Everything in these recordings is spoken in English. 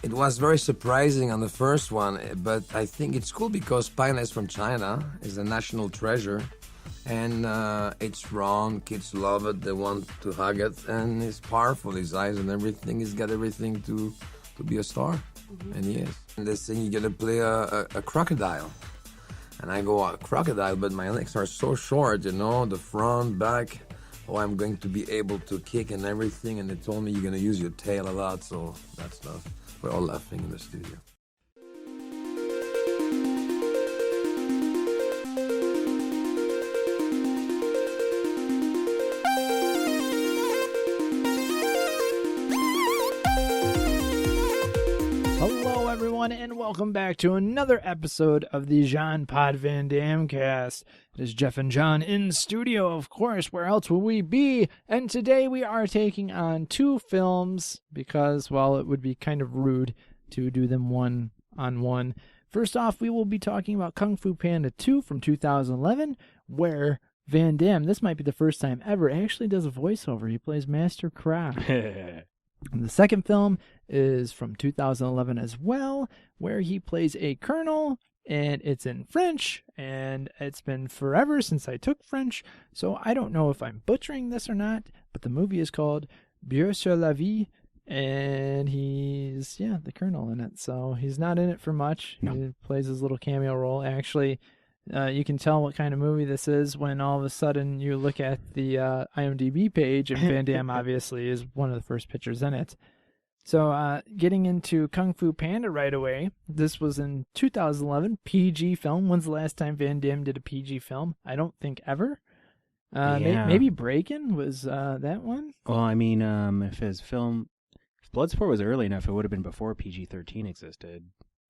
It was very surprising on the first one, but I think it's cool because Panda is from China, is a national treasure, and it's round, kids love it, they want to hug it, and it's powerful, his eyes and everything, he's got everything to be a star, and he is. And this thing, you gotta play a crocodile, and I go, a crocodile, but my legs are so short, the front, back, I'm going to be able to kick and everything, and they told me you're gonna use your tail a lot, so that stuff. We're all laughing in the studio. Hello, everyone, and welcome back to another episode of the Jean Pod Van Damme cast. It is Jeff and John in studio, of course. Where else will we be? And today we are taking on two films because, well, it would be kind of rude to do them one on one. First off, we will be talking about Kung Fu Panda 2 from 2011, where Van Damme, this might be the first time ever, actually does a voiceover. He plays Master Croc. And the second film is from 2011 as well, where he plays a colonel, and it's in French, and it's been forever since I took French, so I don't know if I'm butchering this or not, but the movie is called Beur sur la vie, and he's, the colonel in it, so he's not in it for much. No. He plays his little cameo role. Actually, you can tell what kind of movie this is when all of a sudden you look at the IMDb page, and Van Damme obviously is one of the first pictures in it. So getting into Kung Fu Panda right away, this was in 2011, PG film. When's the last time Van Damme did a PG film? I don't think ever. Maybe Breakin' was that one? Well, I mean, if Bloodsport was early enough, it would have been before PG-13 existed.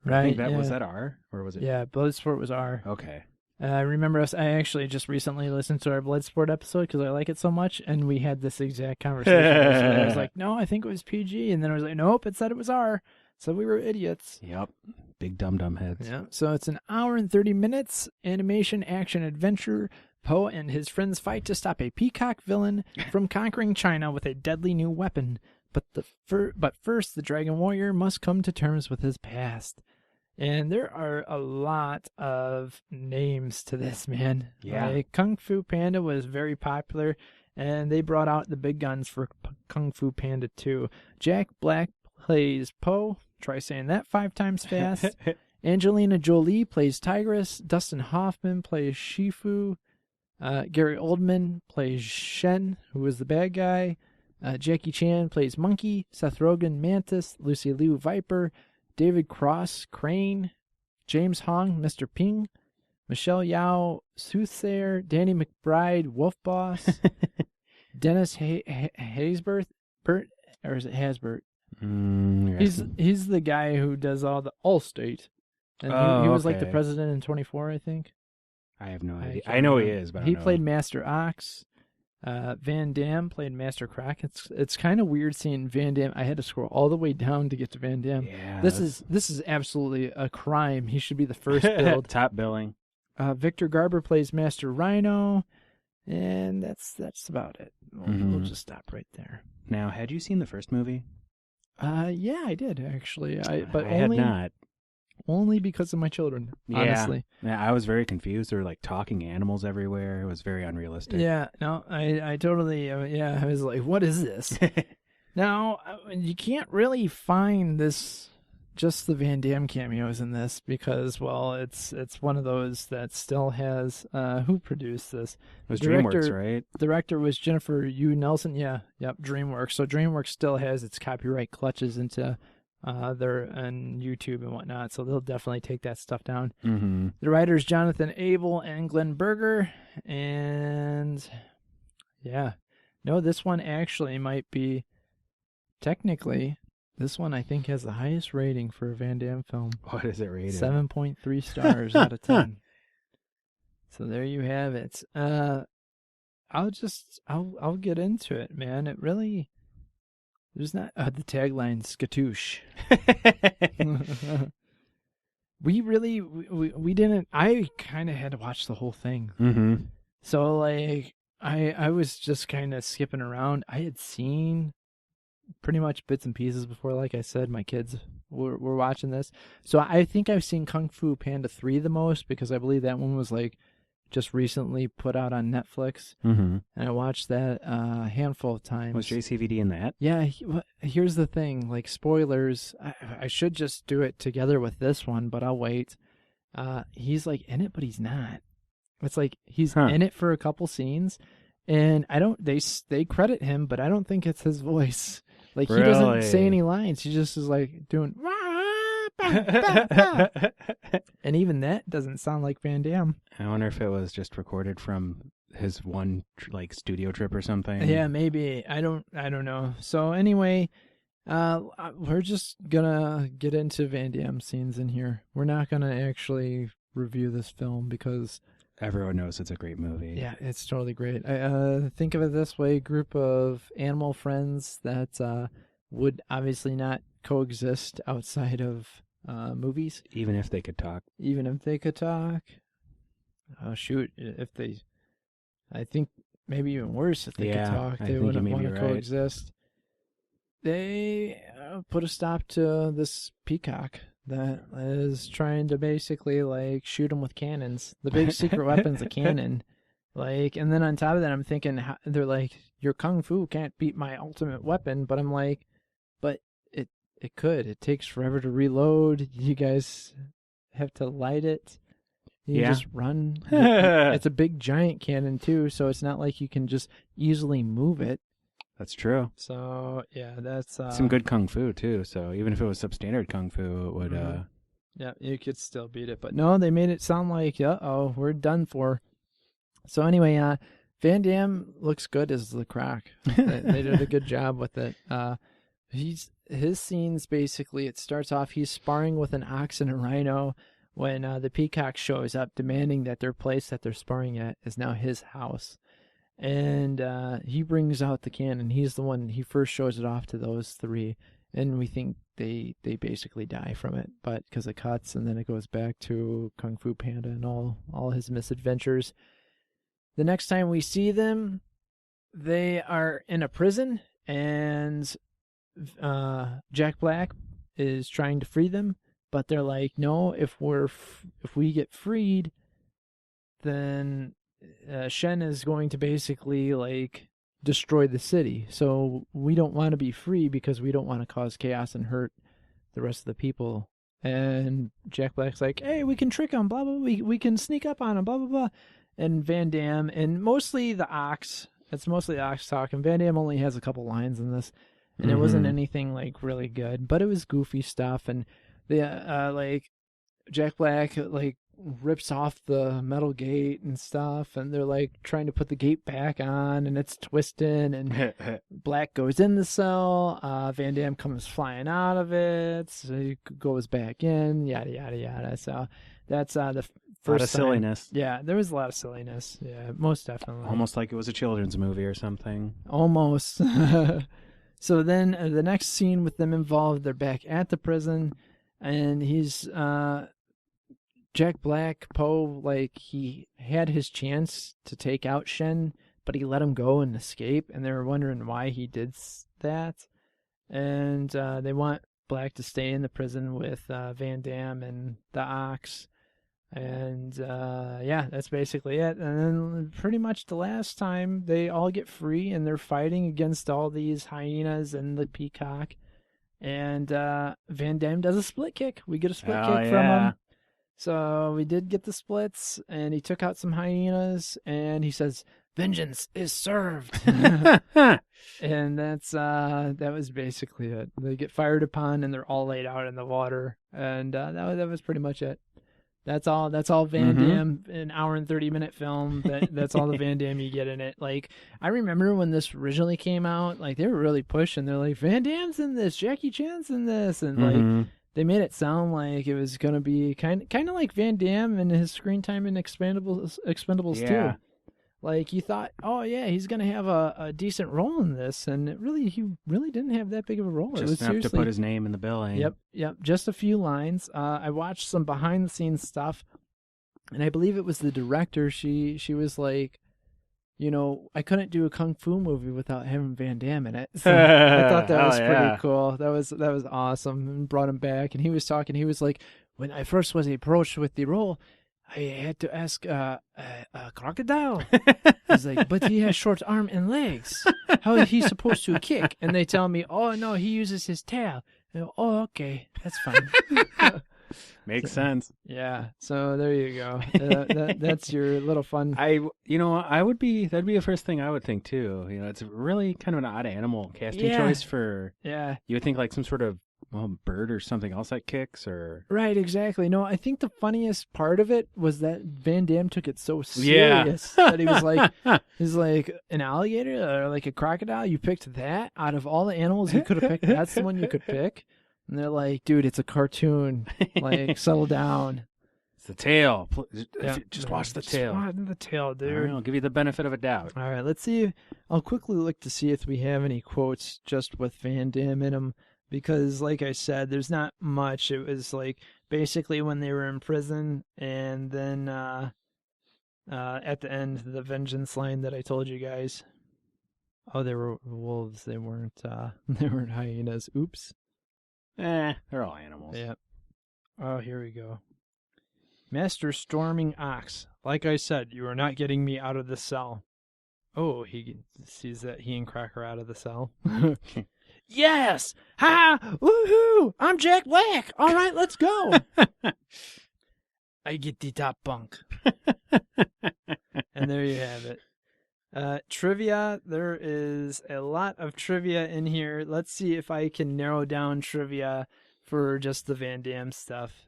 Right. I think that was that R, or was it? Yeah, Bloodsport was R. Okay. I remember I actually just recently listened to our Bloodsport episode because I like it so much, and we had this exact conversation. I was like, no, I think it was PG, and then I was like, nope, it said it was R. So we were idiots. Yep. Big dumb heads. Yeah. So it's an hour and 30 minutes, animation, action, adventure. Po and his friends fight to stop a peacock villain from conquering China with a deadly new weapon. But first, the Dragon Warrior must come to terms with his past. And there are a lot of names to this, man. Yeah. Kung Fu Panda was very popular, and they brought out the big guns for Kung Fu Panda 2. Jack Black plays Po. Try saying that 5 times fast. Angelina Jolie plays Tigress. Dustin Hoffman plays Shifu. Gary Oldman plays Shen, who is the bad guy. Jackie Chan plays Monkey. Seth Rogen, Mantis. Lucy Liu, Viper. David Cross, Crane. James Hong, Mr. Ping. Michelle Yao, Soothsayer. Danny McBride, Wolf Boss. Dennis Haysbert, or is it Hasbert? He's the guy who does all the Allstate. And he was like the president in 24, I think. I have no idea. I know he is, but he played Master Ox. Van Damme played Master Croc. It's kind of weird seeing Van Damme. I had to scroll all the way down to get to Van Damme. Yeah, this is absolutely a crime. He should be the first build. Top billing. Victor Garber plays Master Rhino, and that's about it. We'll just stop right there. Now, had you seen the first movie? Yeah, I did actually. I had not. Only because of my children, honestly. Yeah, I was very confused. There were like talking animals everywhere. It was very unrealistic. Yeah, no, I totally, I was like, what is this? Now, you can't really find just the Van Damme cameos in this because, well, it's one of those that still has, who produced this? It was DreamWorks, right? Director was Jennifer Yu Nelson. Yeah, yep, DreamWorks. So DreamWorks still has its copyright clutches into they're on YouTube and whatnot, so they'll definitely take that stuff down. Mm-hmm. The writers Jonathan Abel and Glenn Berger, and this one actually might be technically. This one I think has the highest rating for a Van Damme film. What is it rated? 7.3 stars out of 10. So there you have it. I'll get into it, man. It really. There's not the tagline skatoosh. We didn't. I kind of had to watch the whole thing. Mm-hmm. So like I was just kind of skipping around. I had seen pretty much bits and pieces before. Like I said, my kids we're watching this. So I think I've seen Kung Fu Panda 3 the most because I believe that one was like just recently put out on Netflix, and I watched that a handful of times. Was JCVD in that? Yeah, here's the thing, like spoilers, I should just do it together with this one, but I'll wait. He's like in it, but he's not. It's like he's in it for a couple scenes, and they credit him, but I don't think it's his voice. Like he doesn't say any lines. He just is like doing and even that doesn't sound like Van Damme. I wonder if it was just recorded from his one like studio trip or something. Yeah, maybe. I don't know. So anyway, we're just gonna get into Van Damme scenes in here. We're not gonna actually review this film because everyone knows it's a great movie. Yeah, it's totally great. I think of it this way: a group of animal friends that would obviously not coexist outside of movies. Even if they could talk. Even if they could talk. Oh shoot! I think maybe even worse if they could talk. They wouldn't want to coexist. They put a stop to this peacock that is trying to basically like shoot him with cannons. The big secret weapon's a cannon. Like, and then on top of that, I'm thinking they're like, your kung fu can't beat my ultimate weapon. But I'm like, but it could. It takes forever to reload. You guys have to light it. You just run. It's a big giant cannon too, so it's not like you can just easily move it. That's true. So yeah, that's some good kung fu too. So even if it was substandard kung fu, it would. Yeah, you could still beat it, but no, they made it sound like, we're done for. So anyway, Van Damme looks good as the Croc. They did a good job with it. His scenes basically, it starts off he's sparring with an ox and a rhino when the peacock shows up, demanding that their place that they're sparring at is now his house. And he brings out the cannon. He's the one, he first shows it off to those three. And we think they basically die from it, but because it cuts, and then it goes back to Kung Fu Panda and all his misadventures. The next time we see them, they are in a prison, and Jack Black is trying to free them, but they're like, no, if we get freed, then Shen is going to basically like destroy the city. So we don't want to be free because we don't want to cause chaos and hurt the rest of the people. And Jack Black's like, hey, we can trick them, blah, blah, blah. We can sneak up on them, blah, blah, blah. And Van Damme, and mostly the Ox, it's mostly Ox talk, and Van Damme only has a couple lines in this, and it wasn't anything like really good, but it was goofy stuff. And like Jack Black like rips off the metal gate and stuff, and they're like trying to put the gate back on, and it's twisting, and Black goes in the cell, Van Damme comes flying out of it, so he goes back in, yada yada yada. So that's the first a lot of silliness. Yeah, there was a lot of silliness. Yeah, most definitely. Almost like it was a children's movie or something. Almost. So then the next scene with them involved, they're back at the prison, and he's Jack Black, Poe, like he had his chance to take out Shen, but he let him go and escape, and they were wondering why he did that. And they want Black to stay in the prison with Van Damme and the Ox. And yeah, that's basically it. And then pretty much the last time they all get free and they're fighting against all these hyenas and the peacock. And Van Damme does a split kick. We get a split kick from him. So we did get the splits, and he took out some hyenas, and he says, "Vengeance is served." And that was basically it. They get fired upon, and they're all laid out in the water, and that was pretty much it. That's all Van Damme, an hour and 30-minute film. That's all the Van Damme you get in it. Like, I remember when this originally came out, like, they were really pushing. They're like, Van Damme's in this, Jackie Chan's in this, and like, they made it sound like it was going to be kind of like Van Damme and his screen time in Expendables 2. Like, you thought, oh yeah, he's going to have a decent role in this, and he really didn't have that big of a role. Just it was enough to put his name in the billing. Yep, just a few lines. I watched some behind the scenes stuff, and I believe it was the director. She was like, I couldn't do a kung fu movie without having Van Damme in it. So I thought that was pretty cool. That was awesome, and brought him back. And he was talking. He was like, when I first was approached with the role, I had to ask a crocodile. He's like, but he has short arm and legs. How is he supposed to kick? And they tell me, oh no, he uses his tail. And I go, oh, okay, that's fine. Makes sense. Yeah. So there you go. That's your little fun. That'd be the first thing I would think too. It's really kind of an odd animal casting choice for. Yeah. You would think like some sort of bird or something else that kicks or. Right. Exactly. No, I think the funniest part of it was that Van Damme took it so serious that he was like, he's like an alligator or like a crocodile. You picked that out of all the animals you could have picked. That's the one you could pick. And they're like, dude, it's a cartoon. Like, settle down. It's the tail. Yeah. Just watch the tail. Watch the tail, dude. All right, I'll give you the benefit of a doubt. All right, let's see. I'll quickly look to see if we have any quotes just with Van Damme in them. Because, like I said, there's not much. It was like basically when they were in prison, and then at the end, the vengeance line that I told you guys. Oh, they were wolves. They weren't hyenas. Oops. They're all animals. Yep. Oh, here we go. Master Storming Ox. Like I said, you are not getting me out of the cell. Oh, he sees that he and Cracker out of the cell. Yes! Ha! Woohoo! I'm Jack Black! All right, let's go! I get the top bunk. And there you have it. Trivia. There is a lot of trivia in here. Let's see if I can narrow down trivia for just the Van Damme stuff.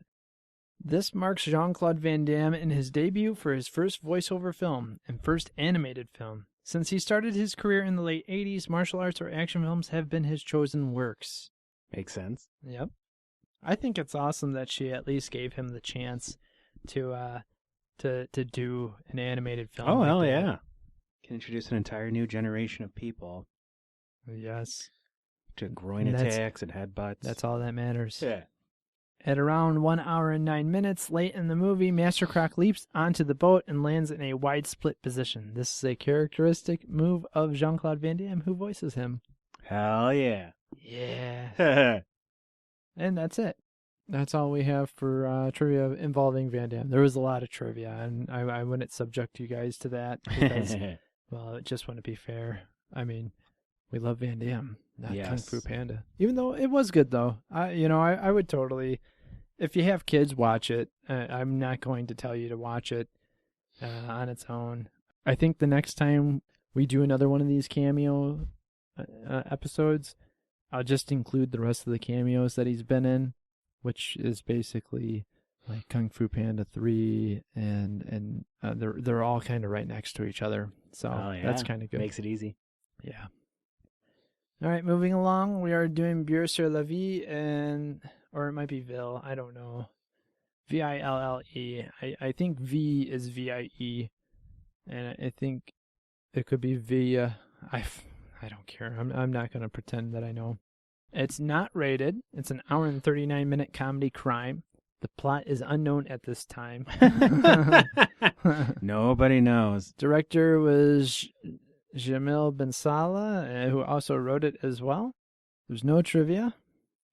This marks Jean-Claude Van Damme in his debut for his first voiceover film and first animated film. Since he started his career in the late 80s, martial arts or action films have been his chosen works. Makes sense. Yep. I think it's awesome that she at least gave him the chance to do an animated film. Oh, like hell that. yeah. Can introduce an entire new generation of people Yes. to groin And attacks and headbutts. That's all that matters. Yeah. At around 1 hour and 9 minutes late in the movie, Master Croc leaps onto the boat and lands in a wide split position. This is a characteristic move of Jean-Claude Van Damme, who voices him. Hell yeah. Yeah. And that's it. That's all we have for trivia involving Van Damme. There was a lot of trivia, and I wouldn't subject you guys to that because, well, it just wouldn't be fair. I mean, we love Van Damme, not Kung Fu Panda. Even though it was good, though. I would totally, if you have kids, watch it. I'm not going to tell you to watch it on its own. I think the next time we do another one of these cameo episodes, I'll just include the rest of the cameos that he's been in, which is basically like Kung Fu Panda 3, and they're all kind of right next to each other. So that's kind of good. Makes it easy. Yeah. All right, moving along, we are doing Beur sur la vie, or it might be Ville, I don't know. Ville. I think V is VIE, and I think it could be Via. I don't care. I'm not going to pretend that I know. It's not rated. It's an hour and 39-minute comedy crime. The plot is unknown at this time. Nobody knows. Director was Jamil Ben Salah, who also wrote it as well. There's no trivia.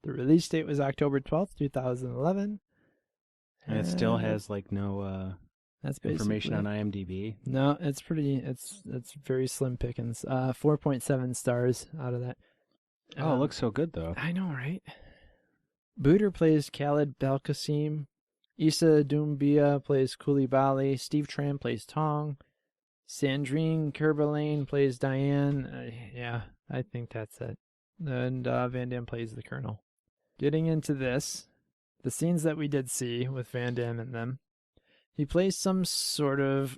The release date was October 12th, 2011. And it still has like no that's information on IMDb. No, it's very slim pickings. 4.7 stars out of that. Oh, it looks so good though. I know, right? Beur plays Khalid Belkacem. Issa Doumbia plays Koulibaly. Steve Tran plays Tong. Sandrine Kerbalain plays Diane. Yeah, I think that's it. And Van Damme plays the Colonel. Getting into this, the scenes that we did see with Van Damme in them, he plays some sort of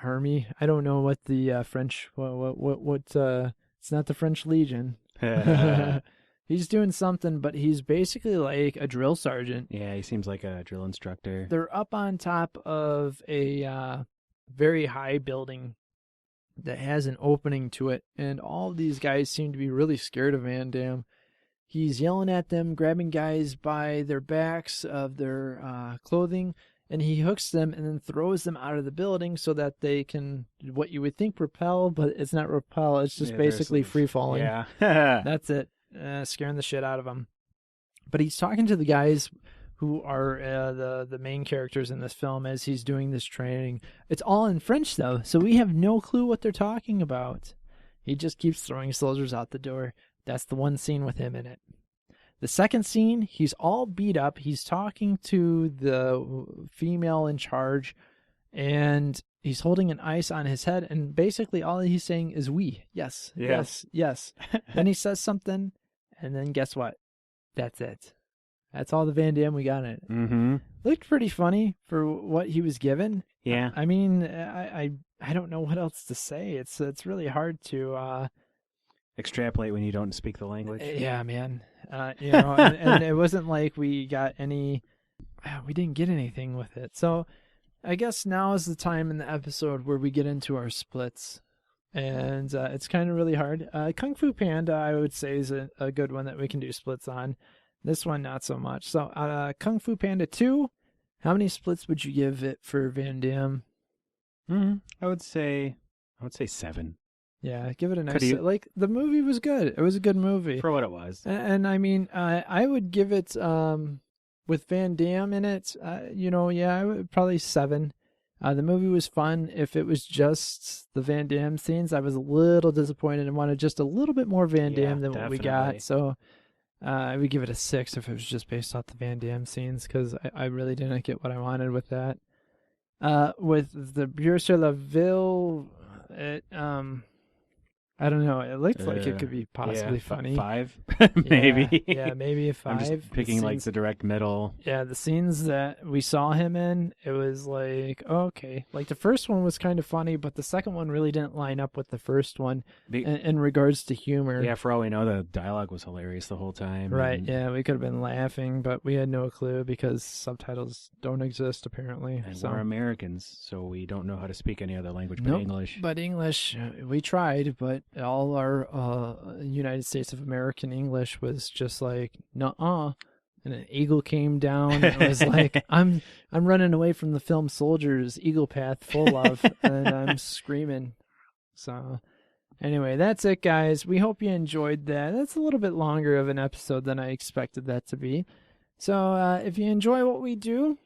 army. I don't know what the French. What? It's not the French Legion. He's doing something, but he's basically like a drill sergeant. Yeah, he seems like a drill instructor. They're up on top of a very high building that has an opening to it, and all of these guys seem to be really scared of Van Damme. He's yelling at them, grabbing guys by their backs of their clothing, and he hooks them and then throws them out of the building so that they can, what you would think, repel, but it's not repel. It's just basically free falling. Yeah. That's it. Scaring the shit out of them. But he's talking to the guys who are the main characters in this film as he's doing this training. It's all in French, though, so we have no clue what they're talking about. He just keeps throwing soldiers out the door. That's the one scene with him in it. The second scene, he's all beat up. He's talking to the female in charge, and he's holding an ice on his head, and basically all he's saying is "oui," yes, yes, yes. Then he says something, and then guess what? That's it. That's all the Van Damme we got in it. Mm-hmm. Looked pretty funny for what he was given. Yeah. I mean, I don't know what else to say. It's really hard to extrapolate when you don't speak the language. Yeah, man. And it wasn't like we got we didn't get anything with it. So I guess now is the time in the episode where we get into our splits. And it's kind of really hard. Kung Fu Panda, I would say, is a good one that we can do splits on. This one, not so much. So Kung Fu Panda 2, how many splits would you give it for Van Damme? I would say 7. Yeah, give it a nice... Like, the movie was good. It was a good movie. For what it was. And I mean, I would give it, with Van Damme in it, I would probably 7. The movie was fun. If it was just the Van Damme scenes, I was a little disappointed and wanted just a little bit more Van Damme than what we got. So I would give it a 6 if it was just based off the Van Damme scenes, because I really didn't get what I wanted with that. With the Beur sur la Ville, I don't know. It looked like it could be possibly funny. 5, maybe. Yeah, maybe a 5. I'm just picking like the direct middle. Yeah, the scenes that we saw him in, it was like, okay. Like the first one was kind of funny, but the second one really didn't line up with the first one in regards to humor. Yeah, for all we know, the dialogue was hilarious the whole time. Right, yeah, we could have been laughing, but we had no clue because subtitles don't exist apparently. And we're Americans, so we don't know how to speak any other language but English. But English, we tried, but all our United States of American English was just like, nuh-uh. And an eagle came down and it was like, I'm running away from the film Soldiers, Eagle Path, full of, and I'm screaming. So anyway, that's it, guys. We hope you enjoyed that. That's a little bit longer of an episode than I expected that to be. So if you enjoy what we do,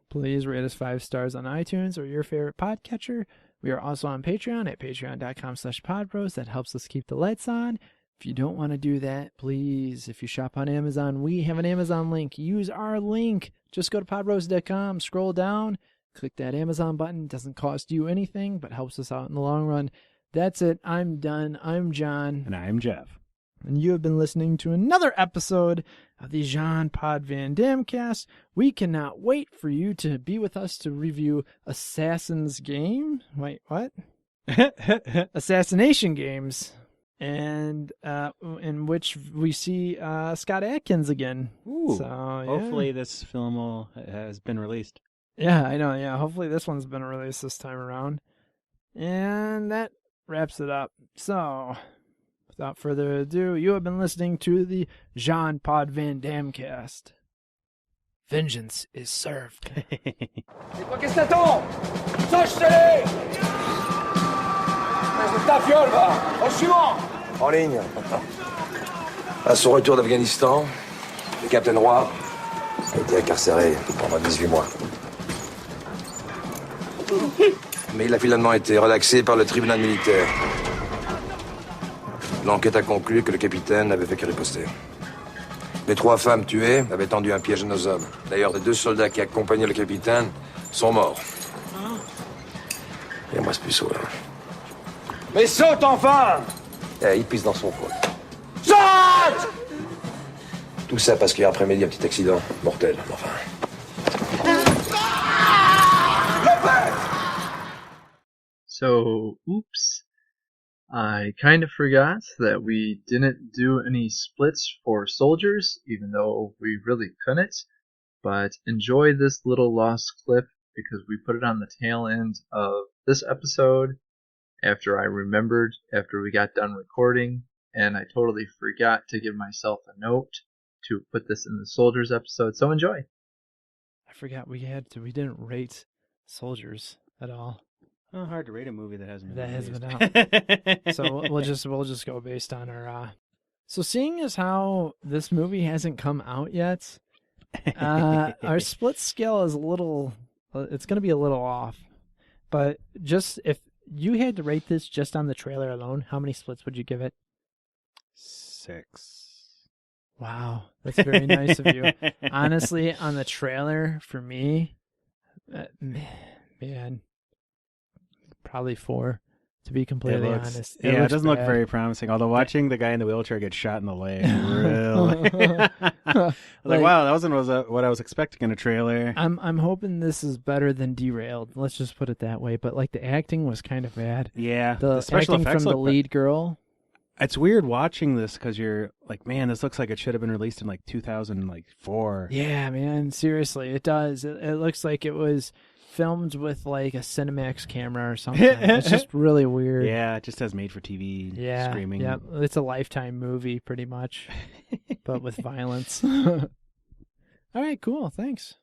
please rate us 5 stars on iTunes or your favorite podcatcher. We are also on Patreon at patreon.com/podbros. That helps us keep the lights on. If you don't want to do that, please, if you shop on Amazon, we have an Amazon link. Use our link. Just go to podbros.com, scroll down, click that Amazon button. It doesn't cost you anything, but helps us out in the long run. That's it. I'm done. I'm John. And I'm Jeff. And you have been listening to another episode of the Jean Pod Van Damme cast. We cannot wait for you to be with us to review Assassin's Game. Wait, what? Assassination Games. And in which we see Scott Adkins again. Ooh, so, yeah. Hopefully this film has been released. Yeah, I know. Yeah, hopefully this one's been released this time around. And that wraps it up. So, without further ado, you have been listening to the Jean Pod Van Damme cast. Vengeance is served. C'est quoi qu'est-ce que t'attends? Sache-les! Ta fiole, va! Au suivant! En ligne. À son retour d'Afghanistan, le capitaine Roy a été incarcéré pendant 18 mois. Mais il a finalement été relaxé par le tribunal militaire. L'enquête a conclu que le capitaine n'avait fait que riposter. Les 3 femmes tuées avaient tendu un piège à nos hommes. D'ailleurs, les 2 soldats qui accompagnaient le capitaine sont morts. Il ne me reste plus ça, là. Mais saute enfin! Il pisse dans son coin. Saute! Tout ça parce qu'hier après-midi, un petit accident mortel, enfin. So, oops. I kind of forgot that we didn't do any splits for soldiers, even though we really couldn't. But enjoy this little lost clip because we put it on the tail end of this episode after I remembered after we got done recording, and I totally forgot to give myself a note to put this in the soldiers episode. So enjoy. forgot we didn't rate Soldiers at all. Oh, hard to rate a movie that hasn't been out. So we'll just go based on our. So seeing as how this movie hasn't come out yet, our split scale is it's going to be a little off. But just if you had to rate this just on the trailer alone, how many splits would you give it? 6. Wow, that's very nice of you. Honestly, on the trailer, for me, man, probably 4, to be completely honest. It doesn't look very promising. Although watching the guy in the wheelchair get shot in the leg, really. I was like, wow, that wasn't what I was expecting in a trailer. I'm hoping this is better than Derailed. Let's just put it that way. But like the acting was kind of bad. Yeah, the special acting effects from the lead girl. It's weird watching this because you're like, man, this looks like it should have been released in like 2004. Yeah, man, seriously, it does. It looks like it was filmed with like a Cinemax camera or something. It's just really weird. Yeah, it just has made for TV screaming. Yeah, it's a Lifetime movie pretty much, but with violence. All right, cool. Thanks.